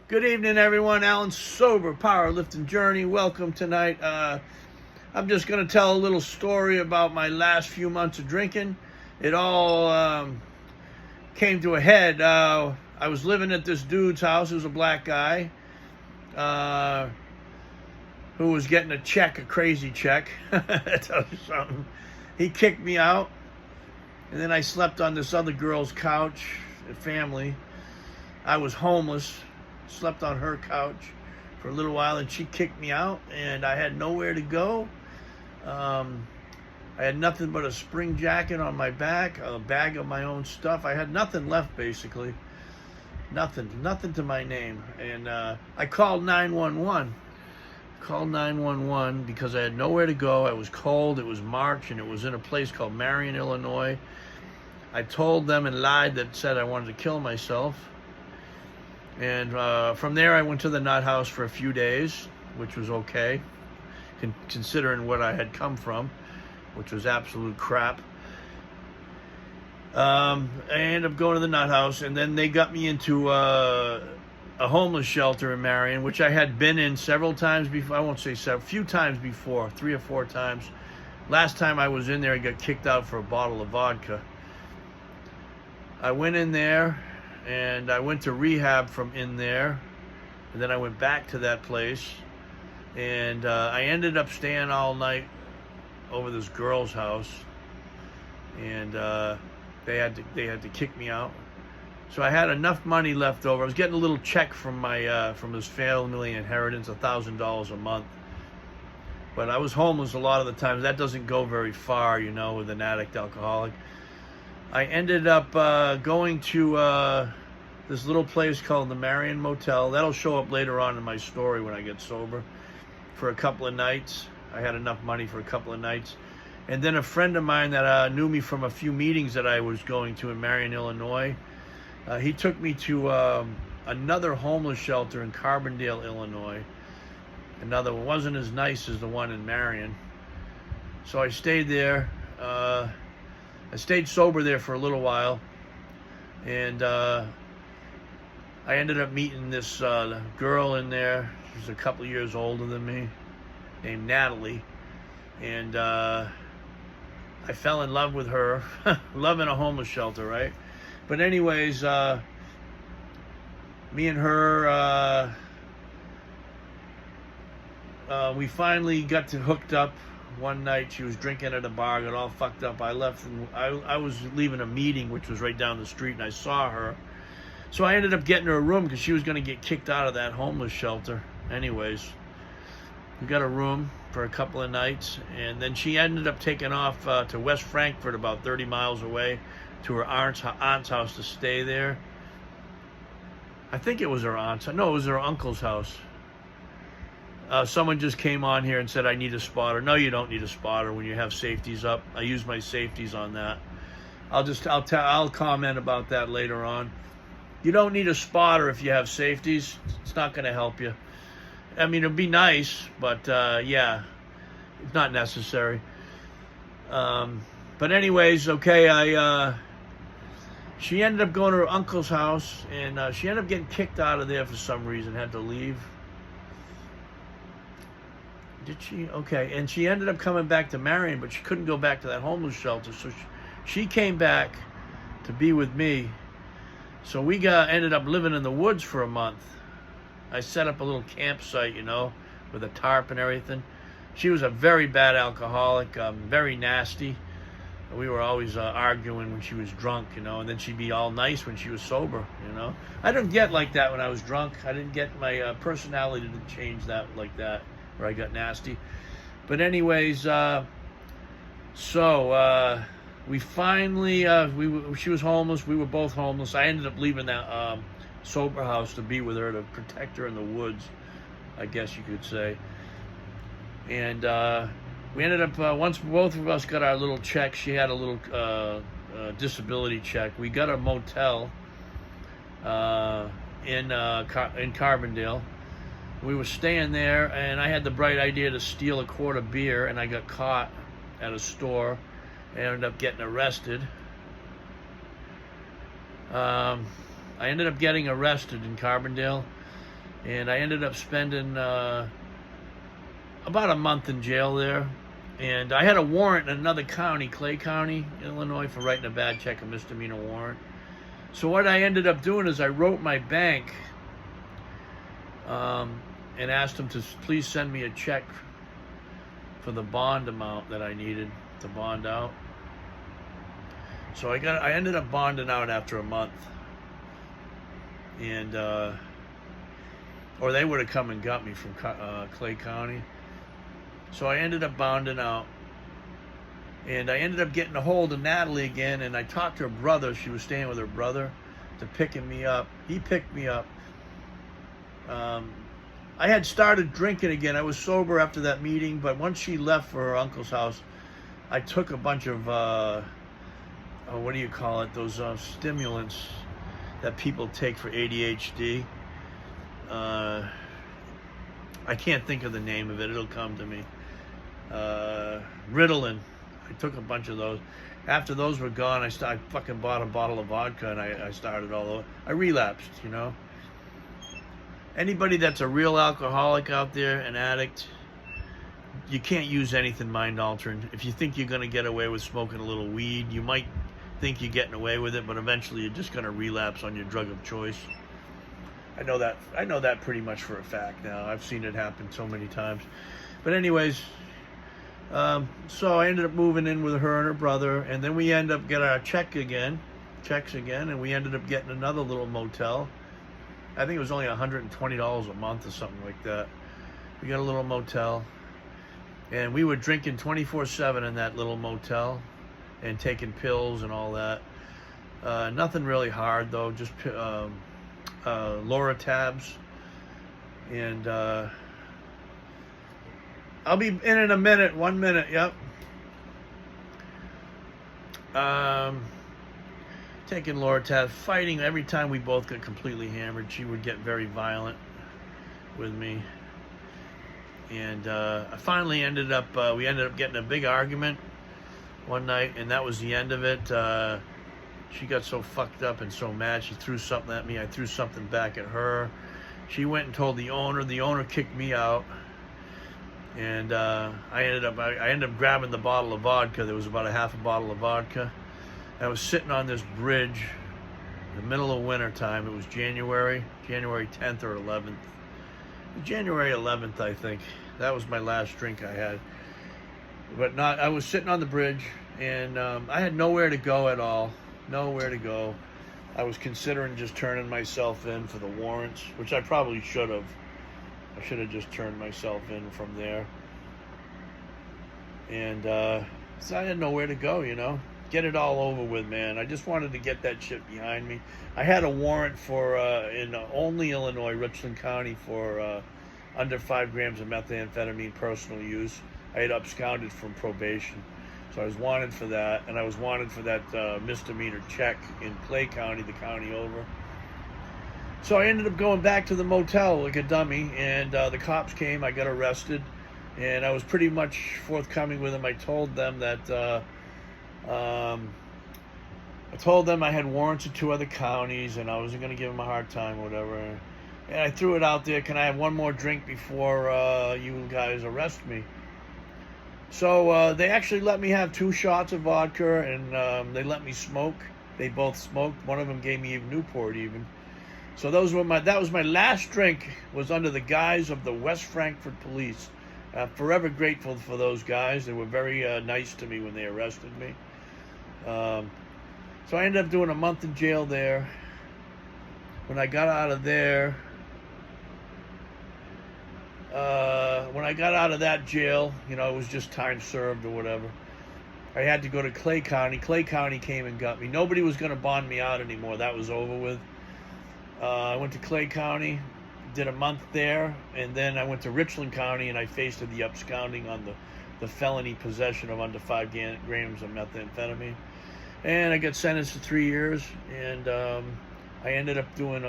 Good evening, everyone. Alan's sober powerlifting journey. Welcome tonight. I'm just going to tell a little story about my last few months of drinking. It all came to a head. I was living at this dude's house. He was a black guy who was getting a check, a crazy check. I tell you something. He kicked me out, and then I slept on this other girl's couch at family. I was homeless. Slept on her couch for a little while, and she kicked me out, and I had nowhere to go. I had nothing but a spring jacket on my back, a bag of my own stuff. I had nothing left, basically. Nothing to my name. And I called 911. Called 911 because I had nowhere to go. I was cold. It was March, and it was in a place called Marion, Illinois. I told them and lied that said I wanted to kill myself. And from there, I went to the nut house for a few days, which was okay, considering what I had come from, which was absolute crap. I ended up going to the nut house, and then they got me into a homeless shelter in Marion, which I had been in several times before. I won't say several, a few times before, 3 or 4 times. Last time I was in there, I got kicked out for a bottle of vodka. I went in there, and I went to rehab from in there, and then I went back to that place, and I ended up staying all night over this girl's house, and they had to kick me out. So I had enough money left over. I was getting a little check from my from this family inheritance, $1,000 a month. But I was homeless a lot of the times. That doesn't go very far, you know, with an addict alcoholic. I ended up going to this little place called the Marion Motel. That'll show up later on in my story when I get sober. For a couple of nights. I had enough money for a couple of nights. And then a friend of mine that knew me from a few meetings that I was going to in Marion, Illinois, he took me to another homeless shelter in Carbondale, Illinois. Another one. Wasn't as nice as the one in Marion. So I stayed there. I stayed sober there for a little while, and I ended up meeting this girl in there. She was a couple of years older than me, named Natalie, and I fell in love with her. Love in a homeless shelter, right? But anyways, me and her, we finally got hooked up. One night she was drinking at a bar, got all fucked up. I left, and I was leaving a meeting, which was right down the street, and I saw her. So I ended up getting her a room because she was going to get kicked out of that homeless shelter. Anyways, we got a room for a couple of nights, and then she ended up taking off to West Frankfort, about 30 miles away, to her aunt's house to stay there. I think it was her aunt's. No, it was her uncle's house. Someone just came on here and said, I need a spotter. No, you don't need a spotter when you have safeties up. I use my safeties on that. I'll comment about that later on. You don't need a spotter if you have safeties. It's not going to help you. I mean, it'd be nice, but yeah, it's not necessary. But anyways, okay, she ended up going to her uncle's house, and she ended up getting kicked out of there for some reason, had to leave. Did she? Okay, and she ended up coming back to Marion, but she couldn't go back to that homeless shelter, so she came back to be with me. So we ended up living in the woods for a month. I set up a little campsite, you know, with a tarp and everything. She was a very bad alcoholic, very nasty. We were always arguing when she was drunk, you know, and then she'd be all nice when she was sober, you know. I didn't get like that when I was drunk. I didn't get my personality didn't change that like that, where I got nasty. But anyways, we finally, she was homeless. We were both homeless. I ended up leaving that sober house to be with her, to protect her in the woods, I guess you could say. And we ended up, once both of us got our little check, she had a little disability check. We got a motel in Carbondale. We were staying there, and I had the bright idea to steal a quart of beer, and I got caught at a store. I ended up getting arrested. I ended up getting arrested in Carbondale. And I ended up spending about a month in jail there. And I had a warrant in another county, Clay County, Illinois, for writing a bad check, a misdemeanor warrant. So what I ended up doing is I wrote my bank and asked them to please send me a check for the bond amount that I needed to bond out. So I ended up bonding out after a month. And or they would have come and got me from Clay County. So I ended up bonding out, and I ended up getting a hold of Natalie again, and I talked to her brother. She was staying with her brother, to picking me up. He picked me up. I had started drinking again. I was sober after that meeting, but once she left for her uncle's house, I took a bunch of what do you call it? Those stimulants that people take for ADHD. I can't think of the name of it. It'll come to me. Ritalin. I took a bunch of those. After those were gone, I fucking bought a bottle of vodka, and I started all over. I relapsed, you know. Anybody that's a real alcoholic out there, an addict, you can't use anything mind-altering. If you think you're going to get away with smoking a little weed, you might think you're getting away with it, but eventually you're just going to relapse on your drug of choice. I know that pretty much for a fact now. I've seen it happen so many times. But anyways, so I ended up moving in with her and her brother, and then we ended up getting our checks again, and we ended up getting another little motel. I think it was only $120 a month or something like that. We got a little motel, and we were drinking 24/7 in that little motel, and taking pills and all that. Nothing really hard though, just Loratabs, and I'll be in a minute. 1 minute. Yep. Taking Loratabs, fighting. Every time we both got completely hammered, she would get very violent with me, and I finally ended up. We ended up getting a big argument one night, and that was the end of it. She got so fucked up and so mad, she threw something at me. I threw something back at her. She went and told the owner. The owner kicked me out, and I ended up grabbing the bottle of vodka. There was about a half a bottle of vodka. I was sitting on this bridge in the middle of winter time. It was January 10th or 11th. January 11th, I think. That was my last drink I had. But I was sitting on the bridge, and I had nowhere to go at all. Nowhere to go. I was considering just turning myself in for the warrants, which I probably should have. I should have just turned myself in from there. And so I had nowhere to go, you know. Get it all over with, man. I just wanted to get that shit behind me. I had a warrant for in only Illinois, Richland County, for under 5 grams of methamphetamine personal use. I had absconded from probation, so I was wanted for that, and I was wanted for that misdemeanor check in Clay County, the county over. So I ended up going back to the motel like a dummy, and the cops came. I got arrested, and I was pretty much forthcoming with them. I told them that I had warrants in 2 other counties, and I wasn't going to give them a hard time or whatever. And I threw it out there, can I have one more drink before you guys arrest me? So they actually let me have 2 shots of vodka, and they let me smoke. They both smoked. One of them gave me even Newport even. So that was my last drink, was under the guise of the West Frankfort police. Forever grateful for those guys. They were very nice to me when they arrested me. So I ended up doing a month in jail there. When I got out of there, when I got out of that jail, you know, it was just time served or whatever. I had to go to Clay County. Clay County came and got me. Nobody was going to bond me out anymore. That was over with. I went to Clay County, did a month there, and then I went to Richland County, and I faced the absconding on the felony possession of under 5 grams of methamphetamine. And I got sentenced to 3 years, and I ended up doing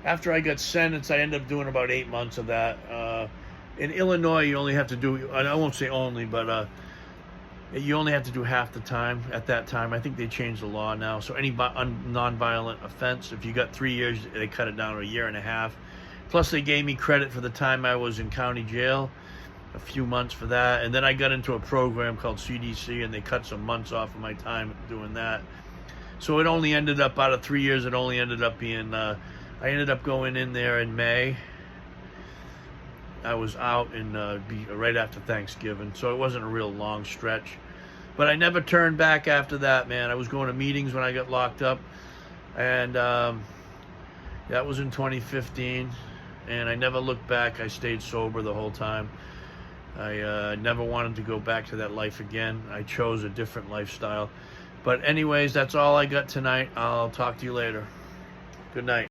after I got sentenced, I ended up doing about 8 months of that. In Illinois, you only have to do, I won't say only, but You only have to do half the time at that time. I think they changed the law now. So any non-violent offense, if you got 3 years, they cut it down to a year and a half. Plus, they gave me credit for the time I was in county jail, a few months for that. And then I got into a program called CDC, and they cut some months off of my time doing that. So it only ended up, out of 3 years, it only ended up being, I ended up going in there in May. I was out in right after Thanksgiving, so it wasn't a real long stretch. But I never turned back after that, man. I was going to meetings when I got locked up, and that was in 2015, and I never looked back. I stayed sober the whole time. I never wanted to go back to that life again. I chose a different lifestyle. But anyways, that's all I got tonight. I'll talk to you later. Good night.